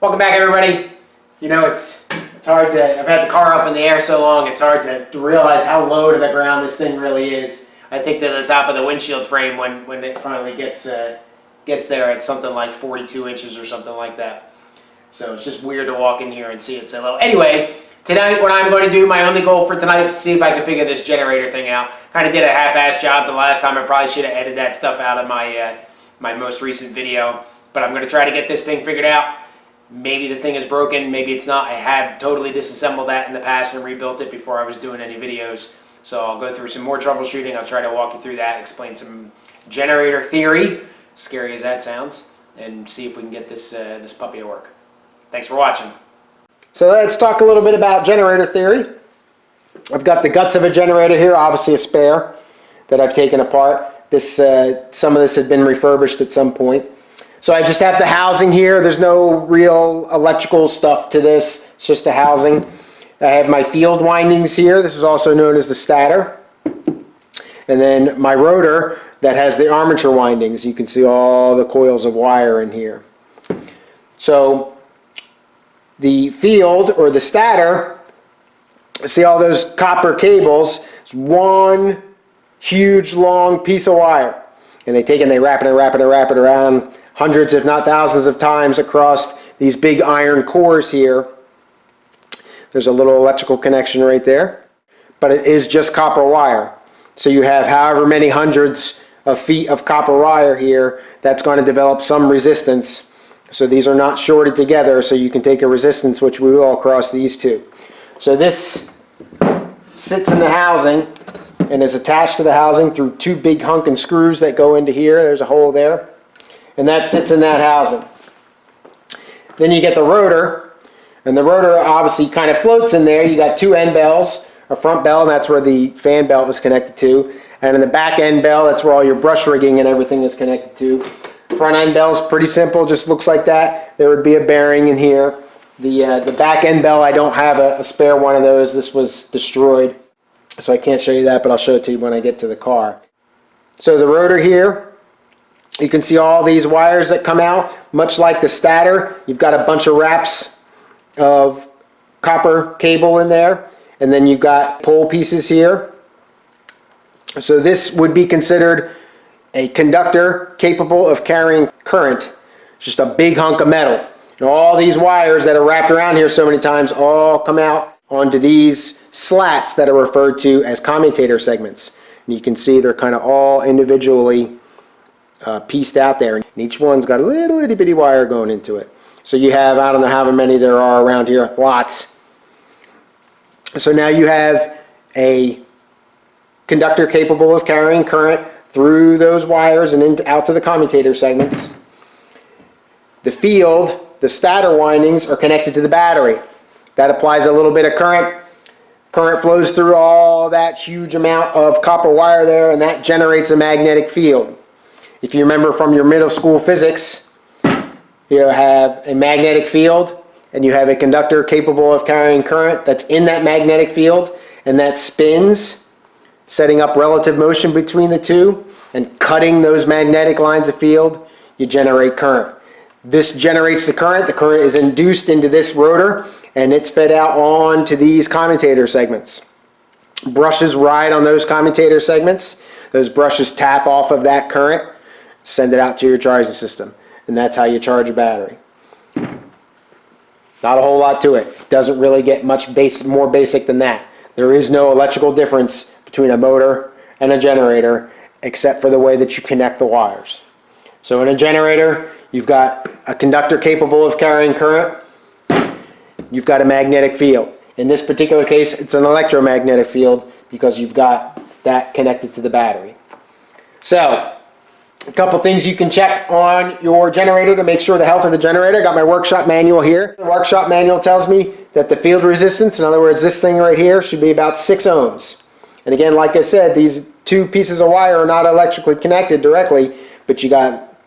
Welcome back, everybody. You know, it's hard to, I've had the car up in the air so long, it's hard to realize how low to the ground this thing really is. I think that the top of the windshield frame, when it finally gets there, it's something like 42 inches or something like that. So it's just weird to walk in here and see it so low. Anyway, tonight what I'm going to do, my only goal for tonight is to see if I can figure this generator thing out. Kind of did a half-assed job the last time. I probably should have edited that stuff out of my, my most recent video. But I'm going to try to get this thing figured out. Maybe the thing is broken, maybe it's not. I have totally disassembled that in the past and rebuilt it before I was doing any videos. So I'll go through some more troubleshooting. I'll try to walk you through that, explain some generator theory, scary as that sounds, and see if we can get this, this puppy to work. Thanks for watching. So let's talk a little bit about generator theory. I've got the guts of a generator here, obviously a spare that I've taken apart. This, some of this had been refurbished at some point. So I just have the housing here. There's no real electrical stuff to this. It's just the housing. I have my field windings here. This is also known as the stator. And then my rotor that has the armature windings. You can see all the coils of wire in here. So the field or the stator, see all those copper cables? It's one huge long piece of wire. And they take it and they wrap it around hundreds if not thousands of times across these big iron cores here. There's a little electrical connection right there, but it is just copper wire. So you have however many hundreds of feet of copper wire here that's going to develop some resistance. So these are not shorted together, so you can take a resistance, which we will, across these two. So this sits in the housing and is attached to the housing through two big hunking screws that go into here. There's a hole there. And that sits in that housing. Then you get the rotor, and the rotor obviously kind of floats in there. You got two end bells, a front bell, and that's where the fan belt is connected to, and in the back end bell, that's where all your brush rigging and everything is connected to. Front end bell is pretty simple, just looks like that. There would be a bearing in here. The back end bell, I don't have a spare one of those. This was destroyed, so I can't show you that, but I'll show it to you when I get to the car. So the rotor here, you can see all these wires that come out, much like the stator. You've got a bunch of wraps of copper cable in there, and then you've got pole pieces here. So this would be considered a conductor capable of carrying current. Just a big hunk of metal. And all these wires that are wrapped around here so many times all come out onto these slats that are referred to as commutator segments. And you can see they're kind of all individually pieced out there, and each one's got a little itty bitty wire going into it. So you have, I don't know how many there are around here, lots. So now you have a conductor capable of carrying current through those wires and out to the commutator segments. The field, the stator windings, are connected to the battery. That applies a little bit of current. Current flows through all that huge amount of copper wire there, and that generates a magnetic field. If you remember from your middle school physics, you have a magnetic field and you have a conductor capable of carrying current that's in that magnetic field, and that spins, setting up relative motion between the two and cutting those magnetic lines of field. You generate current. This generates the current. The current is induced into this rotor and it's fed out onto these commutator segments. Brushes ride on those commutator segments. Those brushes tap off of that current, send it out to your charging system, and that's how you charge a battery. Not a whole lot to it. Doesn't really get much more basic than that. There is no electrical difference between a motor and a generator except for the way that you connect the wires. So in a generator, you've got a conductor capable of carrying current. You've got a magnetic field. In this particular case, it's an electromagnetic field because you've got that connected to the battery. So a couple things you can check on your generator to make sure the health of the generator. I got my workshop manual here. The workshop manual tells me that the field resistance, in other words this thing right here, should be about 6 ohms. And again, like I said, these two pieces of wire are not electrically connected directly, but you got,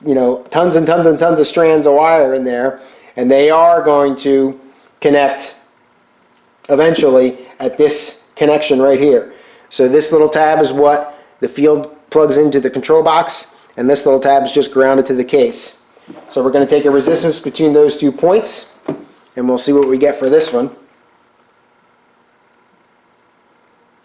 you know, tons and tons and tons of strands of wire in there, and they are going to connect eventually at this connection right here. So this little tab is what the field plugs into the control box, and this little tab is just grounded to the case. So we're going to take a resistance between those 2 points, and we'll see what we get for this one.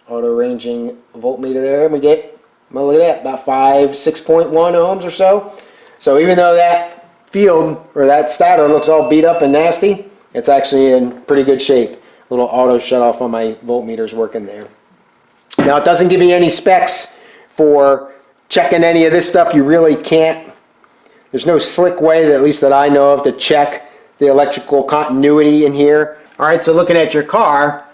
Auto ranging voltmeter there, and we get, well, look at that, about 6.1 ohms or so. So even though that field, or that stator, looks all beat up and nasty, it's actually in pretty good shape. A little auto shut off on my voltmeters working there. Now it doesn't give you any specs for checking any of this stuff. You really can't. There's no slick way, that, at least that I know of, to check the electrical continuity in here. All right, so looking at your car,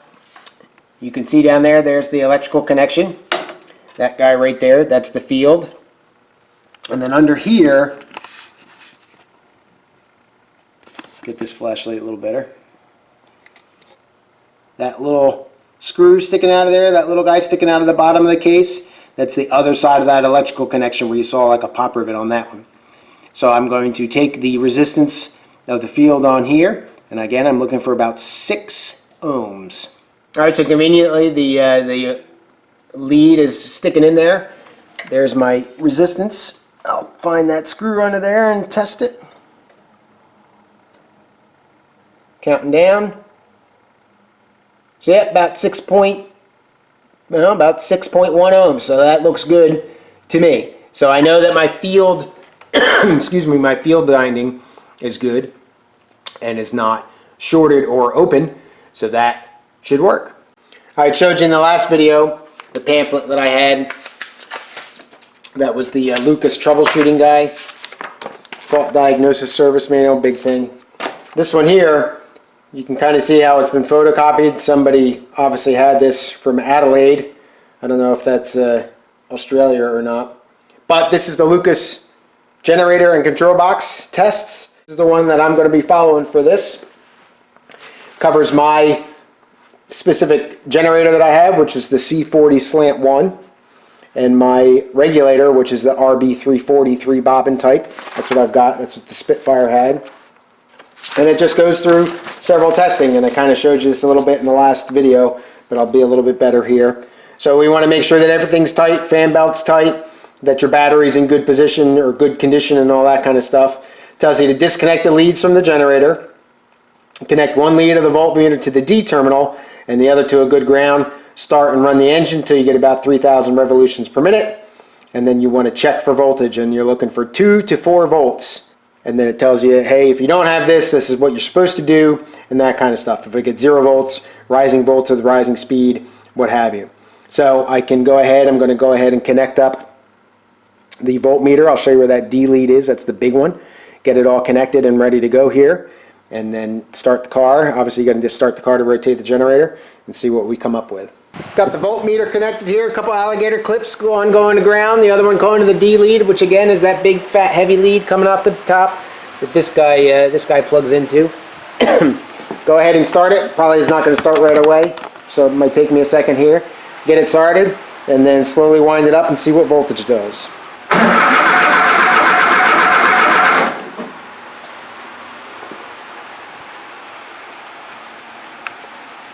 you can see down there, there's the electrical connection. That guy right there, that's the field. And then under here, get this flashlight a little better. That little screw sticking out of there, that little guy sticking out of the bottom of the case, that's the other side of that electrical connection where you saw like a pop rivet on that one. So I'm going to take the resistance of the field on here, and again, I'm looking for about 6 ohms. All right, so conveniently the lead is sticking in there. There's my resistance. I'll find that screw under there and test it. Counting down. So yeah, about 6.1 ohms. So that looks good to me. So I know that my field, excuse me, my field winding is good and is not shorted or open. So that should work. I showed you in the last video the pamphlet that I had. That was the Lucas troubleshooting guy. Fault diagnosis service manual, big thing. This one here, you can kind of see how it's been photocopied. Somebody obviously had this from Adelaide. I don't know if that's Australia or not. But this is the Lucas generator and control box tests. This is the one that I'm going to be following for this. Covers my specific generator that I have, which is the C40 slant 1, and my regulator, which is the RB340 3 bobbin type. That's what I've got. That's what the Spitfire had. And it just goes through several testing, and I kind of showed you this a little bit in the last video, but I'll be a little bit better here. So we want to make sure that everything's tight, fan belt's tight, that your battery's in good position or good condition and all that kind of stuff. It tells you to disconnect the leads from the generator, connect one lead of the voltmeter to the D terminal and the other to a good ground, start and run the engine until you get about 3,000 revolutions per minute, and then you want to check for voltage, and you're looking for 2 to 4 volts. And then it tells you, hey, if you don't have this, this is what you're supposed to do, and that kind of stuff. If it gets 0 volts, rising volts with rising speed, what have you. So I can go ahead, I'm going to go ahead and connect up the voltmeter. I'll show you where that D lead is, that's the big one. Get it all connected and ready to go here. And then start the car. Obviously you got to just start the car to rotate the generator and see what we come up with. Got the voltmeter connected here, a couple alligator clips, one going to ground, the other one going to the D lead, which again is that big fat heavy lead coming off the top that this guy plugs into. Go ahead and start it. Probably is not going to start right away, so it might take me a second here. Get it started and then slowly wind it up and see what voltage does.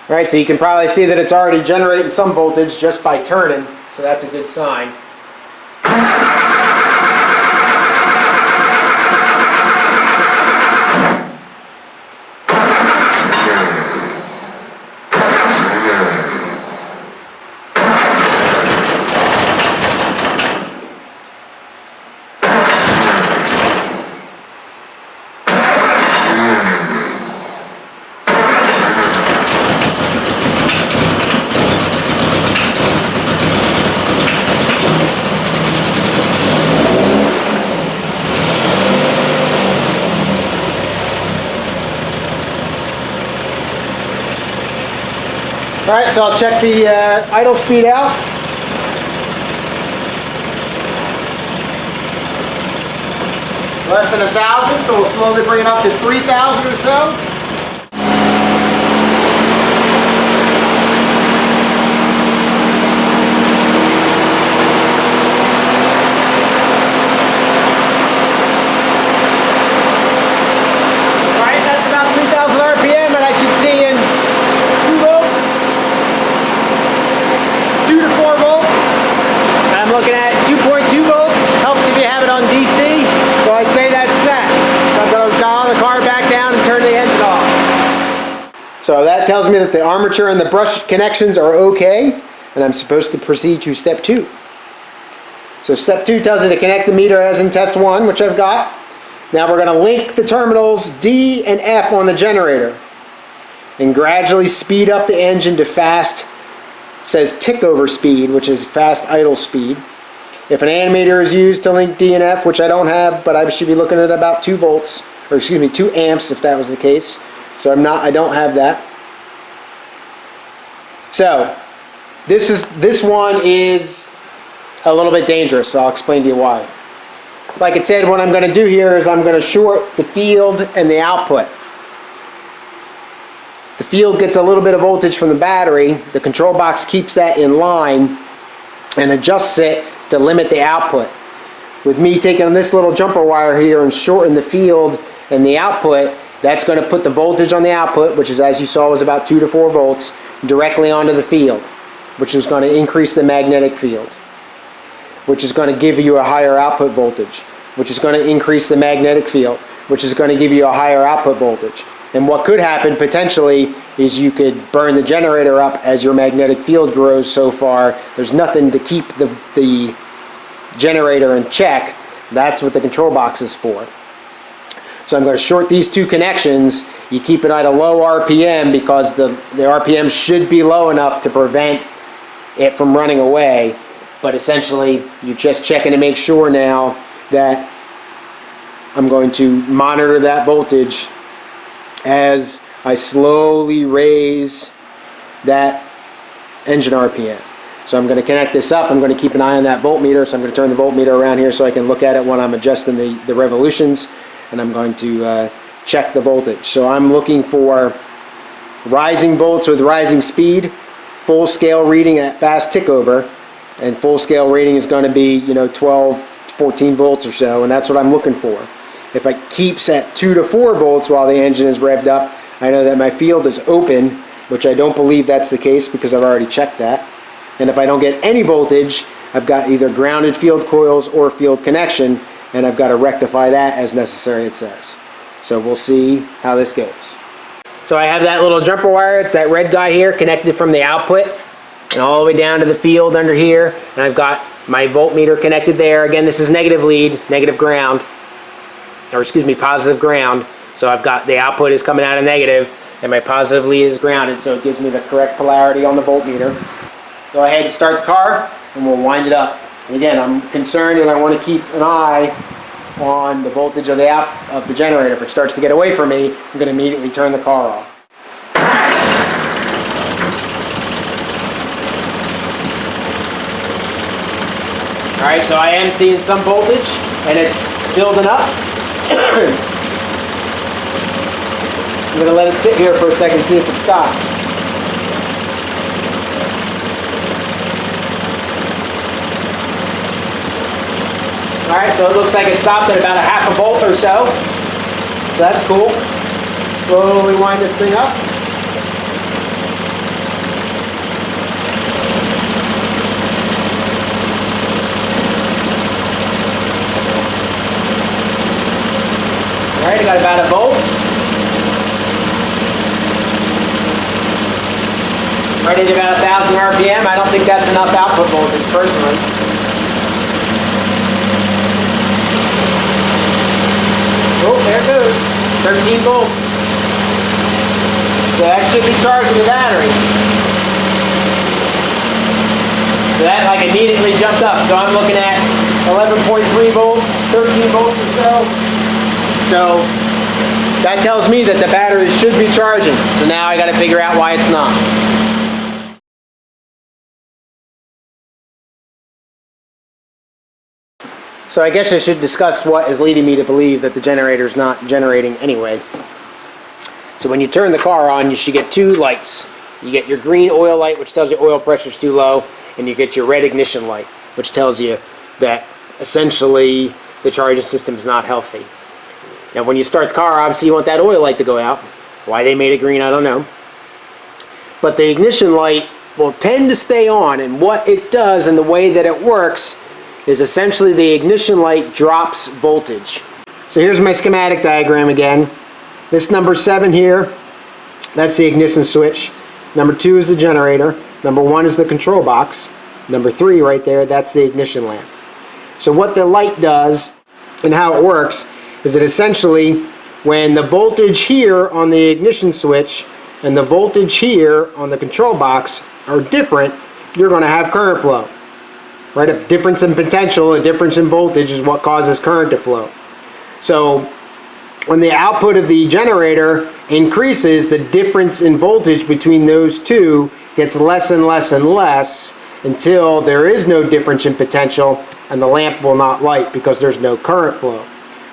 Alright, so you can probably see that it's already generating some voltage just by turning, so that's a good sign. Alright, so I'll check the idle speed out. Less than 1,000, so we'll slowly bring it up to 3,000 or so. Looking at 2.2 volts, helps if you have it on DC, so I'd say that's that. So that tells me that the armature and the brush connections are okay, and I'm supposed to proceed to step 2. So step 2 tells you to connect the meter as in test 1, which I've got. Now we're going to link the terminals D and F on the generator and gradually speed up the engine to fast, says tick over speed, which is fast idle speed. If an animator is used to link D and F, which I don't have, but I should be looking at about 2 volts, or excuse me, 2 amps if that was the case. So I don't have that. So this one is a little bit dangerous, so I'll explain to you why. Like it said, what I'm going to do here is I'm going to short the field and the output. The field gets a little bit of voltage from the battery. The control box keeps that in line and adjusts it to limit the output. With me taking this little jumper wire here and shorting the field and the output, that's going to put the voltage on the output, which is, as you saw, was about 2 to 4 volts, directly onto the field, which is going to increase the magnetic field, which is going to give you a higher output voltage, which is going to increase the magnetic field, which is going to give you a higher output voltage. And what could happen potentially is you could burn the generator up as your magnetic field grows so far. There's nothing to keep the generator in check. That's what the control box is for. So I'm going to short these 2 connections. You keep it at a low RPM because the RPM should be low enough to prevent it from running away. But essentially, you're just checking to make sure now that I'm going to monitor that voltage as I slowly raise that engine RPM. So I'm going to connect this up. I'm going to keep an eye on that voltmeter. So I'm going to turn the voltmeter around here so I can look at it when I'm adjusting the revolutions. And I'm going to check the voltage. So I'm looking for rising volts with rising speed, full scale reading at fast tick over. And full scale rating is going to be, 12, 14 volts or so, and that's what I'm looking for. If it keeps at 2 to 4 volts while the engine is revved up, I know that my field is open, which I don't believe that's the case because I've already checked that. And if I don't get any voltage, I've got either grounded field coils or field connection, and I've got to rectify that as necessary, it says. So we'll see how this goes. So I have that little jumper wire, it's that red guy here, connected from the output and all the way down to the field under here, and I've got my voltmeter connected there. Again, this is negative lead, negative ground, or excuse me, positive ground. So I've got the output is coming out of negative, and my positive lead is grounded, so it gives me the correct polarity on the voltmeter. Go ahead and start the car, and we'll wind it up. And again, I'm concerned, and I want to keep an eye on the voltage of the generator. If it starts to get away from me, I'm going to immediately turn the car off. Alright, so I am seeing some voltage, and it's building up. I'm going to let it sit here for a second, see if it stops. Alright, so it looks like it stopped at about a half a volt or so. So that's cool. Slowly wind this thing up. Alright, I got about a volt. Already at about 1,000 RPM. I don't think that's enough output voltage personally. Oh, there it goes. 13 volts. So that should be charging the battery. So that like immediately jumped up. So I'm looking at 11.3 volts, 13 volts or so. So that tells me that the battery should be charging. So now I got to figure out why it's not. So I guess I should discuss what is leading me to believe that the generator is not generating anyway. So when you turn the car on, you should get 2 lights. You get your green oil light, which tells you oil pressure is too low, and you get your red ignition light, which tells you that essentially the charging system is not healthy. Now when you start the car, obviously you want that oil light to go out. Why they made it green, I don't know. But the ignition light will tend to stay on, and what it does and the way that it works is essentially the ignition light drops voltage. So here's my schematic diagram again. This number 7 here that's the ignition switch. Number 2 is the generator. Number 1 is the control box. Number 3 right there, that's the ignition lamp. So what the light does and how it works is that essentially when the voltage here on the ignition switch and the voltage here on the control box are different, you're going to have current flow. Right? A difference in potential, a difference in voltage is what causes current to flow. So when the output of the generator increases, the difference in voltage between those two gets less and less and less until there is no difference in potential and the lamp will not light because there's no current flow.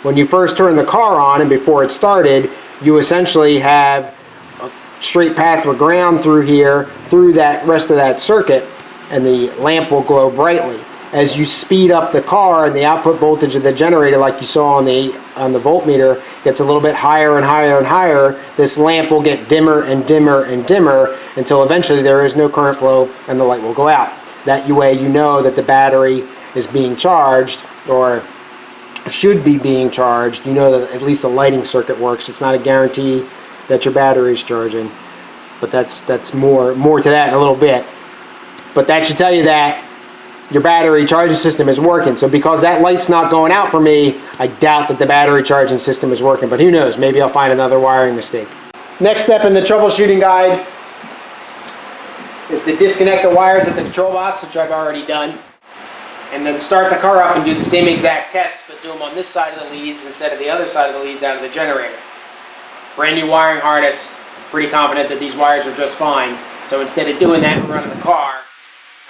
When you first turn the car on and before it started, you essentially have a straight path with ground through here, through that rest of that circuit, and the lamp will glow brightly. As you speed up the car and the output voltage of the generator, like you saw on the voltmeter, gets a little bit higher and higher and higher, this lamp will get dimmer and dimmer and dimmer until eventually there is no current flow and the light will go out. That way you know that the battery is being charged, or should be being charged. You know that at least the lighting circuit works. It's not a guarantee that your battery is charging, but that's more to that in a little bit. But that should tell you that your battery charging system is working. So because that light's not going out for me, I doubt that the battery charging system is working. But who knows? Maybe I'll find another wiring mistake. Next step in the troubleshooting guide is to disconnect the wires at the control box, which I've already done, and then start the car up and do the same exact tests, but do them on this side of the leads instead of the other side of the leads out of the generator. Brand new wiring harness. I'm pretty confident that these wires are just fine. So instead of doing that and running the car,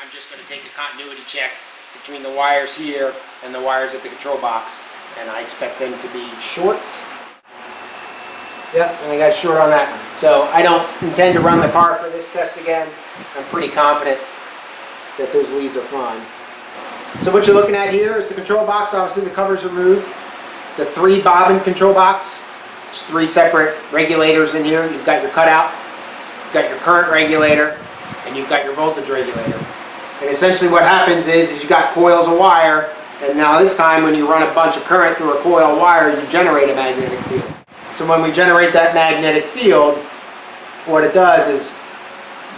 I'm just going to take a continuity check between the wires here and the wires at the control box, and I expect them to be shorts. Yep, and I got short on that one. So I don't intend to run the car for this test again. I'm pretty confident that those leads are fine. So what you're looking at here is the control box. Obviously the cover's removed. It's a 3-bobbin control box. There's 3 separate regulators in here. You've got your cutout, you've got your current regulator, and you've got your voltage regulator. And essentially what happens is you've got coils of wire, and now this time when you run a bunch of current through a coil of wire, you generate a magnetic field. So when we generate that magnetic field, what it does is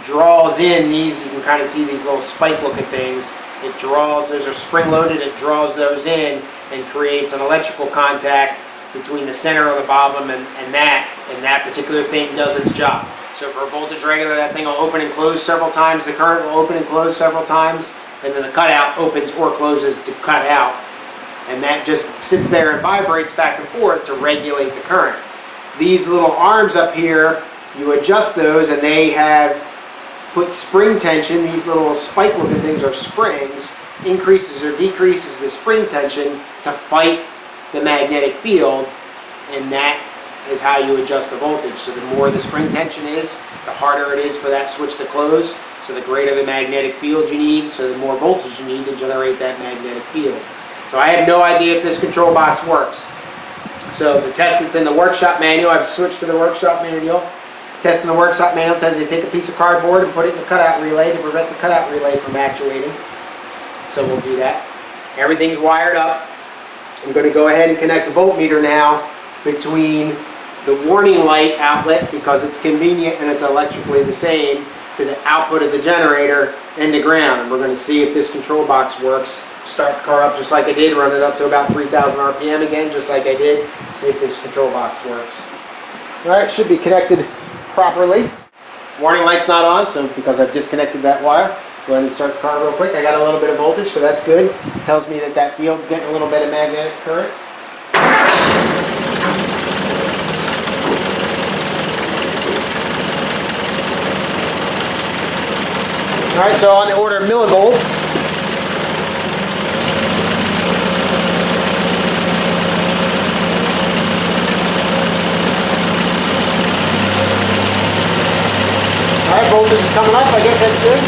draws in these, you can kind of see these little spike looking things. It draws, those are spring loaded, it draws those in and creates an electrical contact between the center of the bobbin and that particular thing does its job. So for a voltage regulator, that thing will open and close several times, the current will open and close several times, and then the cutout opens or closes to cut out. And that just sits there and vibrates back and forth to regulate the current. These little arms up here, you adjust those and they have put spring tension. These little spike looking things are springs, increases or decreases the spring tension to fight the magnetic field, and that is how you adjust the voltage. So the more the spring tension is, the harder it is for that switch to close, so the greater the magnetic field you need, so the more voltage you need to generate that magnetic field. So I have no idea if this control box works. So the test that's in the workshop manual, I've switched to the workshop manual. Test in the workshop manual tells you to take a piece of cardboard and put it in the cutout relay to prevent the cutout relay from actuating. So we'll do that. Everything's wired up. I'm going to go ahead and connect the voltmeter now between the warning light outlet, because it's convenient and it's electrically the same, to the output of the generator and the ground. And we're going to see if this control box works. Start the car up just like I did, run it up to about 3,000 RPM again, just like I did. See if this control box works. Alright, should be connected properly. Warning light's not on, so because I've disconnected that wire, go ahead and start the car real quick. I got a little bit of voltage, so that's good. It tells me that that field's getting a little bit of magnetic current. Alright, so on the order of millivolts. Alright, voltage is coming up, I guess that's good.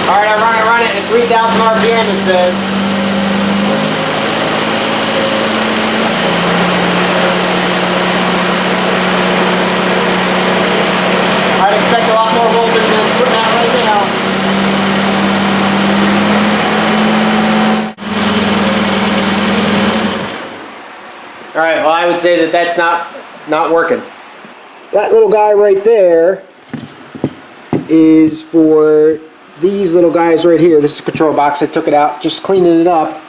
Alright, I run it at 3,000 RPM, it says. I'd expect a lot more voltage than it's putting out right now. I would say that that's not working. That little guy right there is for these little guys right here. This is a control box. I took it out, just cleaning it up,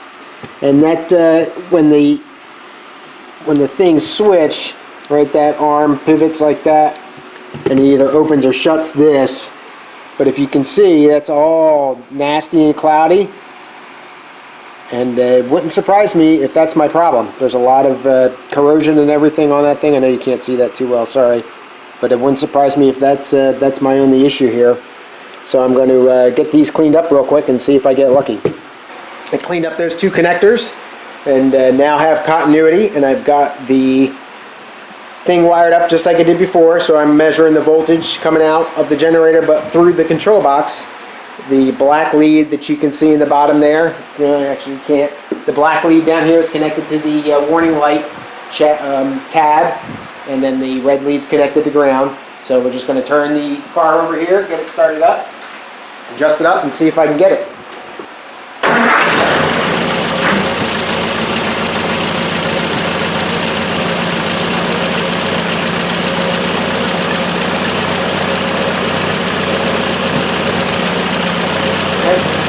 and that when the things switch, right, that arm pivots like that, and it either opens or shuts this. But if you can see, that's all nasty and cloudy, and it wouldn't surprise me if that's my problem. There's a lot of corrosion and everything on that thing. I know you can't see that too well, sorry, but it wouldn't surprise me if that's my only issue here. So I'm going to get these cleaned up real quick and see if I get lucky. I cleaned up those two connectors and now have continuity, and I've got the thing wired up just like I did before, so I'm measuring the voltage coming out of the generator, but through the control box. The black lead that you can see in the bottom there, actually you can't. The black lead down here is connected to the warning light tab, and then the red lead's connected to ground. So we're just going to turn the car over here, get it started up, adjust it up, and see if I can get it.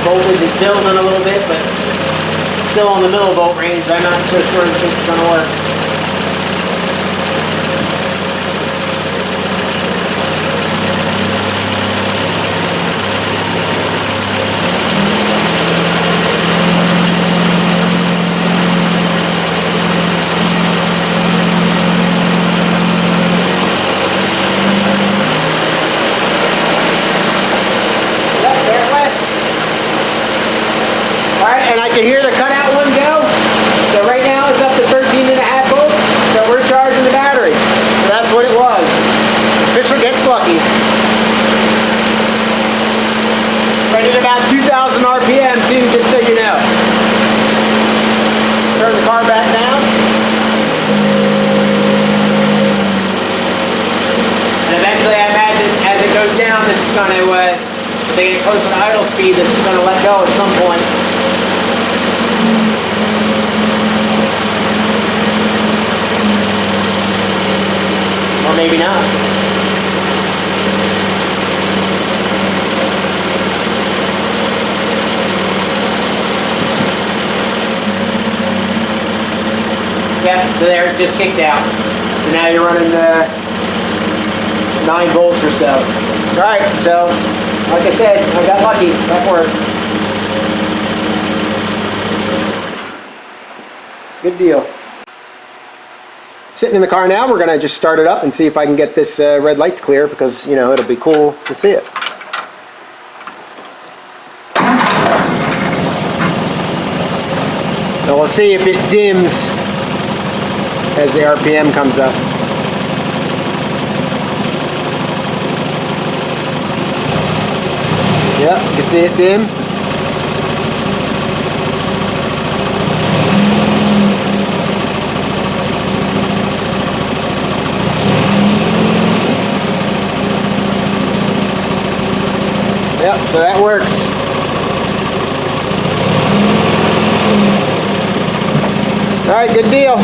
Voltage is building a little bit, but still on the millivolt range. I'm not so sure that this is going to work. And I can hear the cutout one go. So right now it's up to 13.5 volts. So we're charging the battery. So that's what it was. Fisher gets lucky. Running about 2,000 RPM too, just so you know. Turn the car back down. And eventually I imagine as it goes down, this is going to, if they get close to idle speed, this is going to let go at some point. Or maybe not. Yeah, so there, it just kicked out. So now you're running 9 volts or so. Alright, so like I said, I got lucky. That worked. Good deal. Sitting in the car now, we're going to just start it up and see if I can get this red light to clear, because, you know, it'll be cool to see it. So we'll see if it dims as the RPM comes up. Yep, you can see it dim. Yep, so that works. All right, good deal.